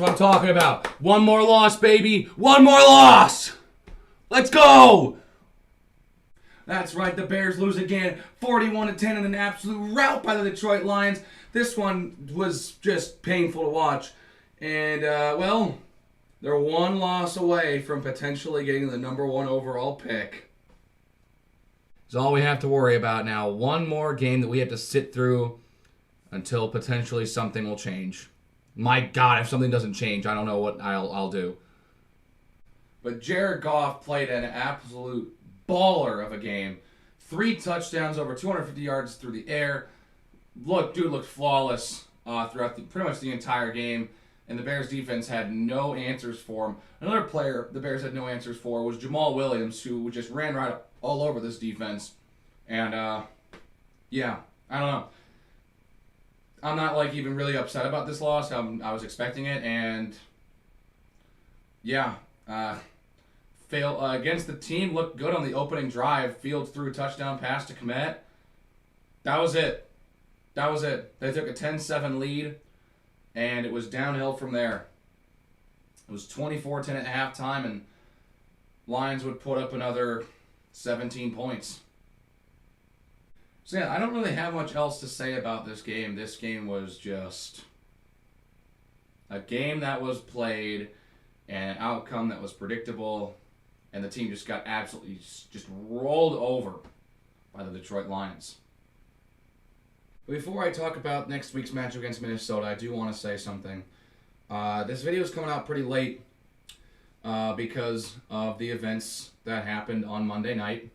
That's what I'm talking about. One more loss, baby. One more loss. Let's go. That's right. The Bears lose again, 41-10 in an absolute rout by the Detroit Lions. This one was just painful to watch. And, well, they're one loss away from potentially getting the number 1 overall pick. It's all we have to worry about now. One more game that we have to sit through until potentially something will change. My God, if something doesn't change, I don't know what I'll do. But Jared Goff played an absolute baller of a game. 3 touchdowns, over 250 yards through the air. Dude looked flawless throughout pretty much the entire game. And the Bears defense had no answers for him. Another player the Bears had no answers for was Jamal Williams, who just ran right all over this defense. And, yeah, I don't know. I'm not, even really upset about this loss. I was expecting it, and, yeah, against the team, looked good on the opening drive. Fields threw a touchdown pass to Kmet. That was it. They took a 10-7 lead, and it was downhill from there. It was 24-10 at halftime, and Lions would put up another 17 points. So, yeah, I don't really have much else to say about this game. This game was just a game that was played and an outcome that was predictable, and the team just got absolutely just rolled over by the Detroit Lions. Before I talk about next week's match against Minnesota, I do want to say something. This video is coming out pretty late because of the events that happened on Monday night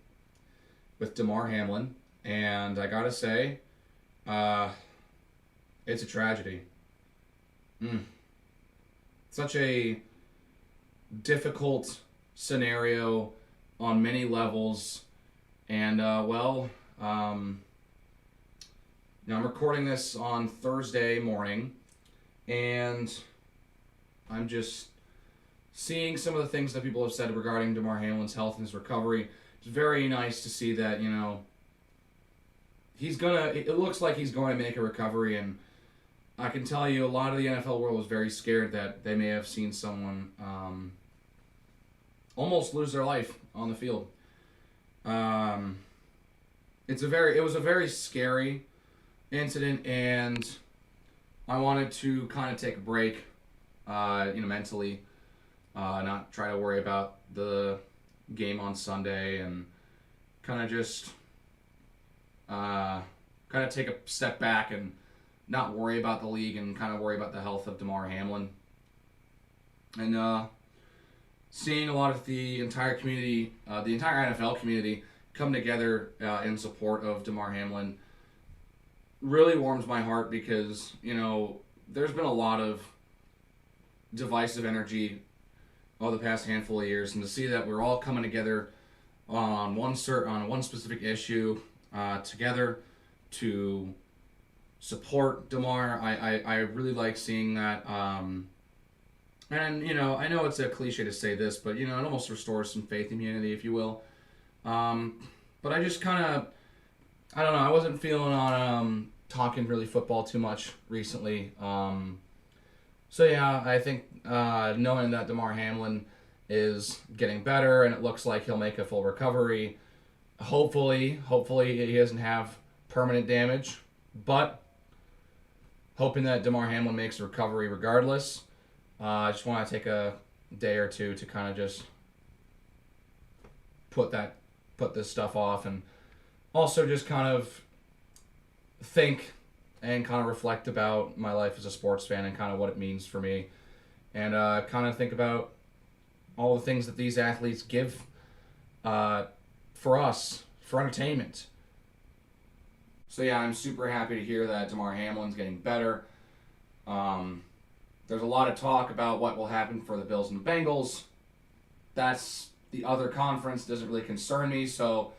with Damar Hamlin. And I gotta say, it's a tragedy. Such a difficult scenario on many levels. And, now I'm recording this on Thursday morning, and I'm just seeing some of the things that people have said regarding Damar Hamlin's health and his recovery. It's very nice to see that, it looks like he's going to make a recovery, and I can tell you a lot of the NFL world was very scared that they may have seen someone almost lose their life on the field. It was a very scary incident, and I wanted to kind of take a break, mentally, not try to worry about the game on Sunday, and kind of just take a step back and not worry about the league and kind of worry about the health of Damar Hamlin. And seeing a lot of the entire community, the entire NFL community, come together in support of Damar Hamlin really warms my heart, because, there's been a lot of divisive energy over the past handful of years, and to see that we're all coming together on one specific issue together to support Damar, I really like seeing that. And, I know it's a cliche to say this, but, it almost restores some faith in humanity, if you will. But I just kind of, I don't know, I wasn't feeling on talking really football too much recently. So, yeah, I think knowing that Damar Hamlin is getting better and it looks like he'll make a full recovery, hopefully he doesn't have permanent damage, but hoping that Damar Hamlin makes a recovery regardless. I just want to take a day or two to kind of just put this stuff off, and also just kind of think and kind of reflect about my life as a sports fan and kind of what it means for me, and kind of think about all the things that these athletes give for us, for entertainment. So yeah, I'm super happy to hear that Damar Hamlin's getting better. There's a lot of talk about what will happen for the Bills and the Bengals. That's the other conference. Doesn't really concern me, so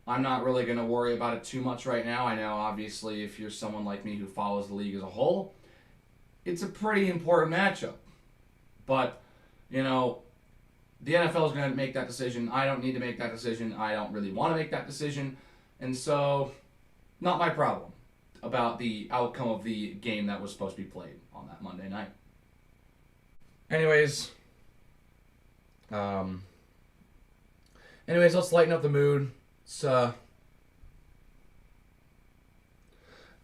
I'm not really going to worry about it too much right now. I know, obviously, if you're someone like me who follows the league as a whole, it's a pretty important matchup. But, the NFL is going to make that decision. I don't need to make that decision. I don't really want to make that decision. And so, not my problem about the outcome of the game that was supposed to be played on that Monday night. Anyways, let's lighten up the mood.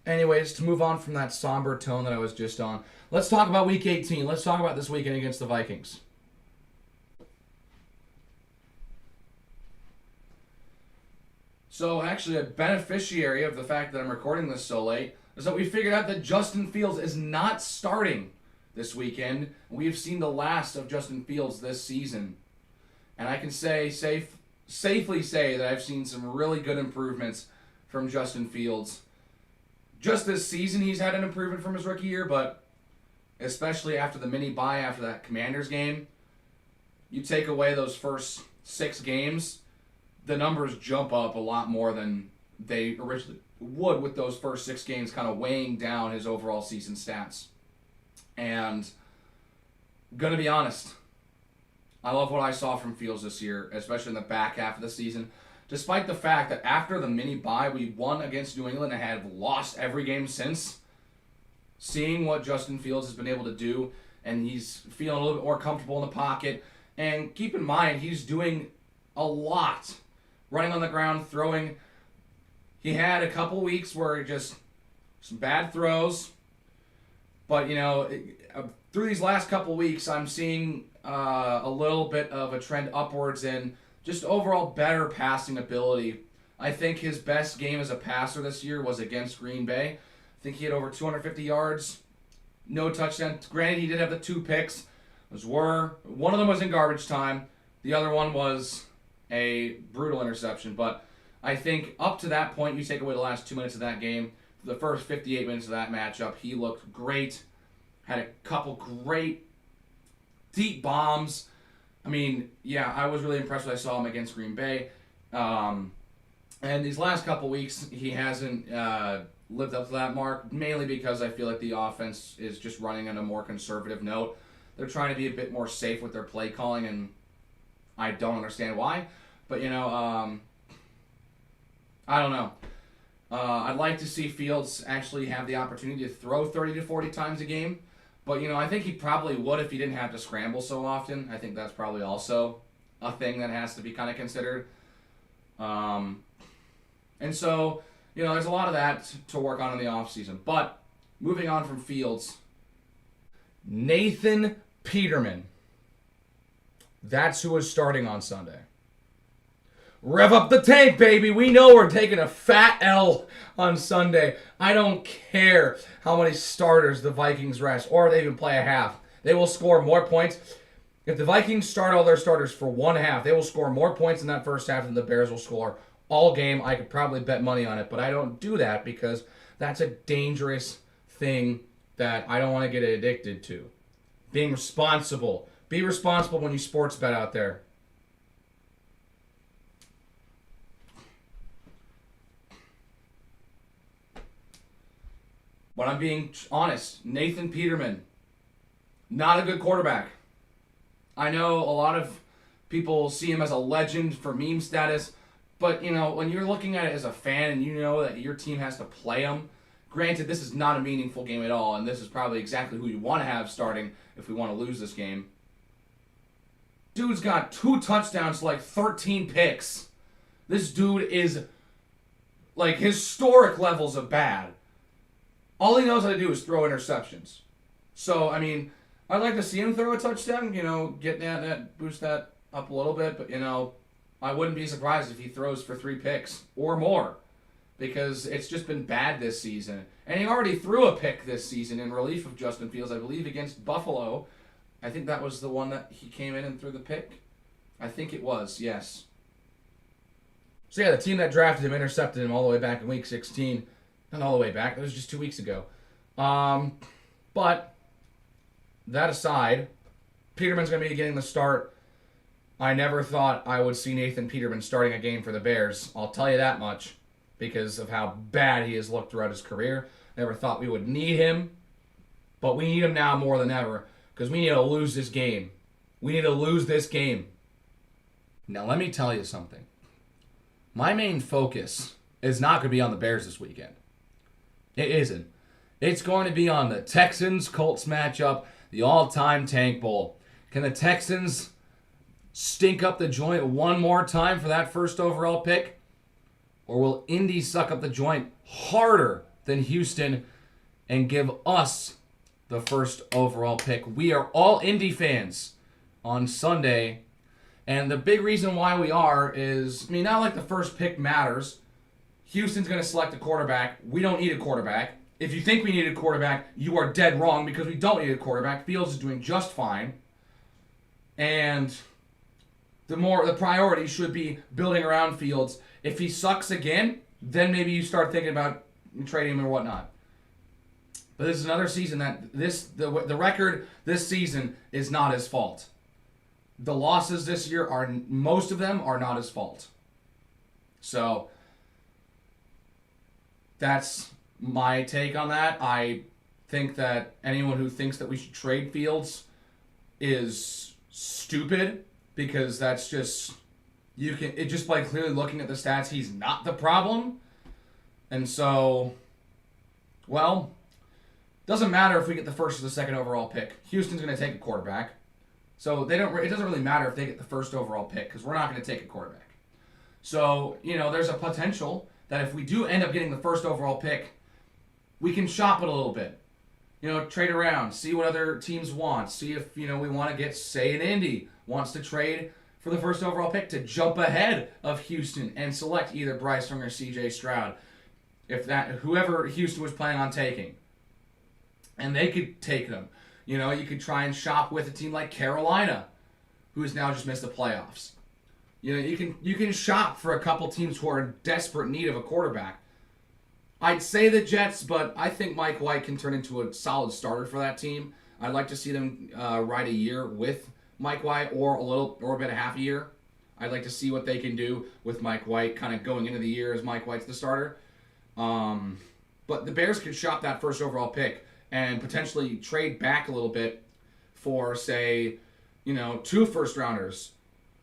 Anyways, to move on from that somber tone that I was just on, let's talk about Week 18. Let's talk about this weekend against the Vikings. So, actually, a beneficiary of the fact that I'm recording this so late is that we figured out that Justin Fields is not starting this weekend. We've seen the last of Justin Fields this season. And I can safely say that I've seen some really good improvements from Justin Fields. Just this season, he's had an improvement from his rookie year, but especially after the mini bye, after that Commanders game, you take away those first 6 games, the numbers jump up a lot more than they originally would with those first 6 games kind of weighing down his overall season stats. And gonna be honest, I love what I saw from Fields this year, especially in the back half of the season. Despite the fact that after the mini bye, we won against New England and have lost every game since, seeing what Justin Fields has been able to do, and he's feeling a little bit more comfortable in the pocket. And keep in mind, he's doing a lot. Running on the ground, throwing. He had a couple weeks where just some bad throws. But, through these last couple weeks, I'm seeing a little bit of a trend upwards in just overall better passing ability. I think his best game as a passer this year was against Green Bay. I think he had over 250 yards, no touchdown. Granted, he did have the 2 picks. One of them was in garbage time. The other one was a brutal interception. But I think up to that point, you take away the last 2 minutes of that game, the first 58 minutes of that matchup, he looked great. Had a couple great deep bombs. I mean, yeah, I was really impressed when I saw him against Green Bay. And these last couple weeks, he hasn't lived up to that mark, mainly because I feel like the offense is just running on a more conservative note. They're trying to be a bit more safe with their play calling, and I don't understand why. But, I don't know. I'd like to see Fields actually have the opportunity to throw 30 to 40 times a game. But, I think he probably would if he didn't have to scramble so often. I think that's probably also a thing that has to be kind of considered. And so, there's a lot of that to work on in the offseason. But, moving on from Fields, Nathan Peterman. That's who is starting on Sunday. Rev up the tank, baby. We know we're taking a fat L on Sunday. I don't care how many starters the Vikings rest or they even play a half. They will score more points. If the Vikings start all their starters for one half, they will score more points in that first half than the Bears will score all game. I could probably bet money on it, but I don't do that because that's a dangerous thing that I don't want to get addicted to. Being responsible. Be responsible when you sports bet out there. But I'm being honest, Nathan Peterman, not a good quarterback. I know a lot of people see him as a legend for meme status, but, when you're looking at it as a fan and you know that your team has to play him, granted, this is not a meaningful game at all, and this is probably exactly who you want to have starting if we want to lose this game. Dude's got 2 touchdowns to 13 picks. This dude is, historic levels of bad. All he knows how to do is throw interceptions. So, I'd like to see him throw a touchdown, get that, boost that up a little bit. But, I wouldn't be surprised if he throws for 3 picks or more because it's just been bad this season. And he already threw a pick this season in relief of Justin Fields, I believe, against Buffalo. I think that was the one that he came in and threw the pick. I think it was, yes. So, yeah, the team that drafted him intercepted him all the way back in Week 16. Not all the way back. That was just 2 weeks ago. But that aside, Peterman's going to be getting the start. I never thought I would see Nathan Peterman starting a game for the Bears. I'll tell you that much because of how bad he has looked throughout his career. Never thought we would need him. But we need him now more than ever because we need to lose this game. We need to lose this game. Now, let me tell you something. My main focus is not going to be on the Bears this weekend. It isn't. It's going to be on the Texans-Colts matchup, the all-time tank bowl. Can the Texans stink up the joint one more time for that first overall pick? Or will Indy suck up the joint harder than Houston and give us the first overall pick? We are all Indy fans on Sunday. And the big reason why we are is, not like the first pick matters. Houston's going to select a quarterback. We don't need a quarterback. If you think we need a quarterback, you are dead wrong because we don't need a quarterback. Fields is doing just fine. And the priority should be building around Fields. If he sucks again, then maybe you start thinking about trading him or whatnot. But this is another season that the record this season is not his fault. The losses this year most of them are not his fault. So that's my take on that. I think that anyone who thinks that we should trade Fields is stupid, because that's just just by clearly looking at the stats, he's not the problem. And so, well, doesn't matter if we get the first or the second overall pick. Houston's going to take a quarterback. So it doesn't really matter if they get the first overall pick, because we're not going to take a quarterback. So, there's a potential that if we do end up getting the first overall pick, we can shop it a little bit. Trade around, see what other teams want, see if, we want to get, say, an Indy wants to trade for the first overall pick to jump ahead of Houston and select either Bryce Young or C.J. Stroud, whoever Houston was planning on taking. And they could take them. You could try and shop with a team like Carolina, who has now just missed the playoffs. You can shop for a couple teams who are in desperate need of a quarterback. I'd say the Jets, but I think Mike White can turn into a solid starter for that team. I'd like to see them ride a year with Mike White, or a bit of half a year. I'd like to see what they can do with Mike White, kind of going into the year as Mike White's the starter. But the Bears could shop that first overall pick and potentially trade back a little bit for, say, 2 first-rounders,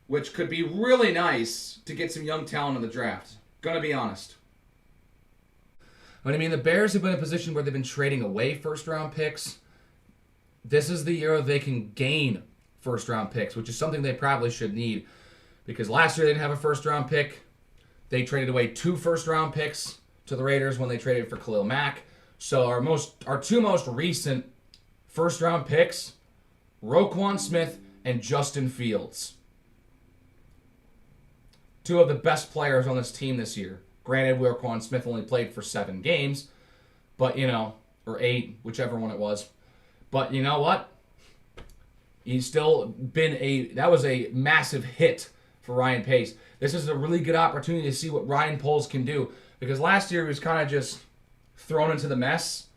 which could be really nice to get some young talent in the draft. Gonna be honest. But the Bears have been in a position where they've been trading away first-round picks. This is the year they can gain first-round picks, which is something they probably should need. Because last year they didn't have a first-round pick. They traded away 2 first-round picks to the Raiders when they traded for Khalil Mack. So our 2 most recent first-round picks, Roquan Smith and Justin Fields. 2 of the best players on this team this year. Granted, Roquan Smith only played for 7 games, but or 8, whichever one it was. But you know what? He's still been that was a massive hit for Ryan Pace. This is a really good opportunity to see what Ryan Poles can do, because last year he was kind of just thrown into the mess.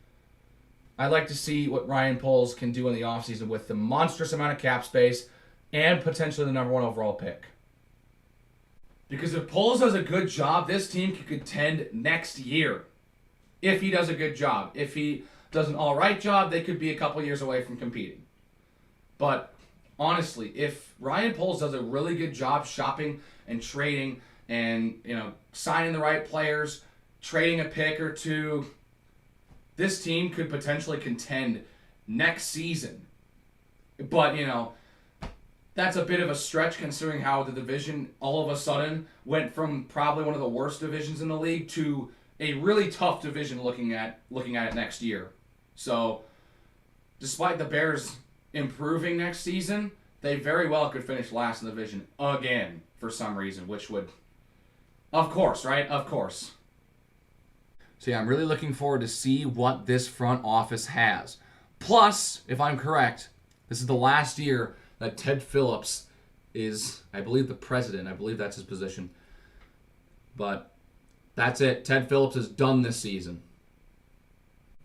I'd like to see what Ryan Poles can do in the offseason with the monstrous amount of cap space and potentially the number 1 overall pick. Because if Poles does a good job, this team could contend next year. If he does a good job. If he does an alright job, they could be a couple years away from competing. But honestly, if Ryan Poles does a really good job shopping and trading and, signing the right players, trading a pick or 2, this team could potentially contend next season. But, that's a bit of a stretch considering how the division all of a sudden went from probably one of the worst divisions in the league to a really tough division looking at it next year. So, despite the Bears improving next season, they very well could finish last in the division again for some reason, which would, of course, right? Of course. So yeah, I'm really looking forward to see what this front office has. Plus, if I'm correct, this is the last year that Ted Phillips is, I believe, the president. I believe that's his position. But that's it. Ted Phillips is done this season.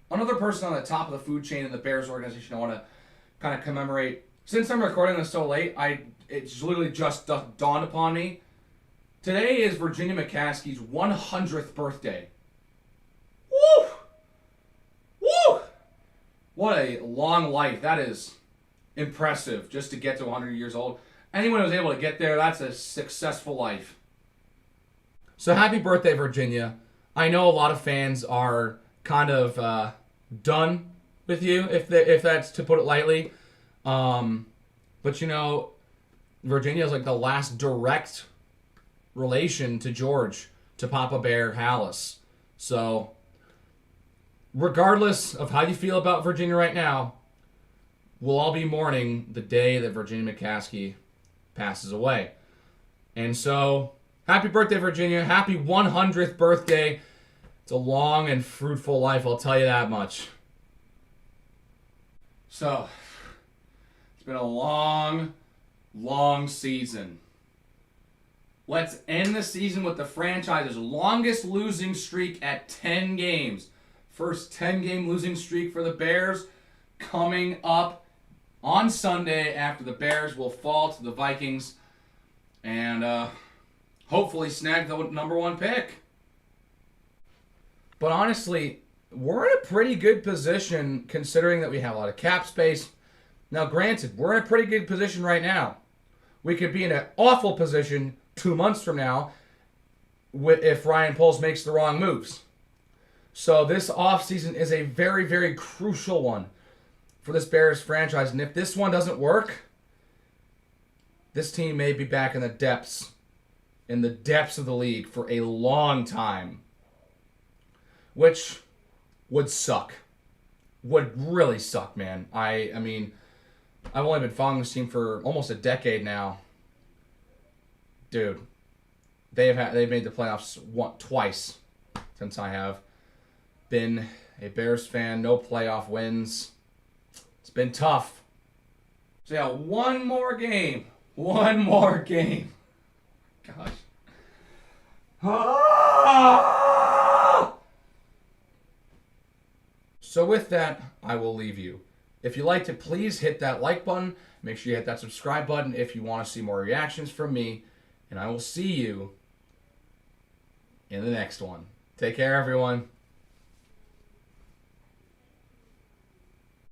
Another person on the top of the food chain in the Bears organization I want to kind of commemorate. Since I'm recording this so late, it's literally just dawned upon me. Today is Virginia McCaskey's 100th birthday. Woo! Woo! What a long life. That is impressive just to get to 100 years old. Anyone who's able to get there, that's a successful life. So happy birthday, Virginia. I know a lot of fans are kind of done with you, if that's to put it lightly. But, you know, Virginia is like the last direct relation to George, to Papa Bear Hallis. So, regardless of how you feel about Virginia right now, we'll all be mourning the day that Virginia McCaskey passes away. And so, happy birthday, Virginia. Happy 100th birthday. It's a long and fruitful life, I'll tell you that much. So, it's been a long, long season. Let's end the season with the franchise's longest losing streak at 10 games. First 10-game losing streak for the Bears coming up on Sunday after the Bears will fall to the Vikings and hopefully snag the number one pick. But honestly, we're in a pretty good position considering that we have a lot of cap space. Now, granted, we're in a pretty good position right now. We could be in an awful position 2 months from now if Ryan Poles makes the wrong moves. So this offseason is a very, very crucial one for this Bears franchise. And if this one doesn't work, this team may be back in the depths of the league for a long time. Which would suck. Would really suck, man. I mean, I've only been following this team for almost a decade now. Dude, they've made the playoffs twice since I have been a Bears fan. No playoff wins. It's been tough. So yeah, one more game. One more game. Gosh. So with that, I will leave you. If you liked it, please hit that like button. Make sure you hit that subscribe button if you want to see more reactions from me. And I will see you in the next one. Take care, everyone.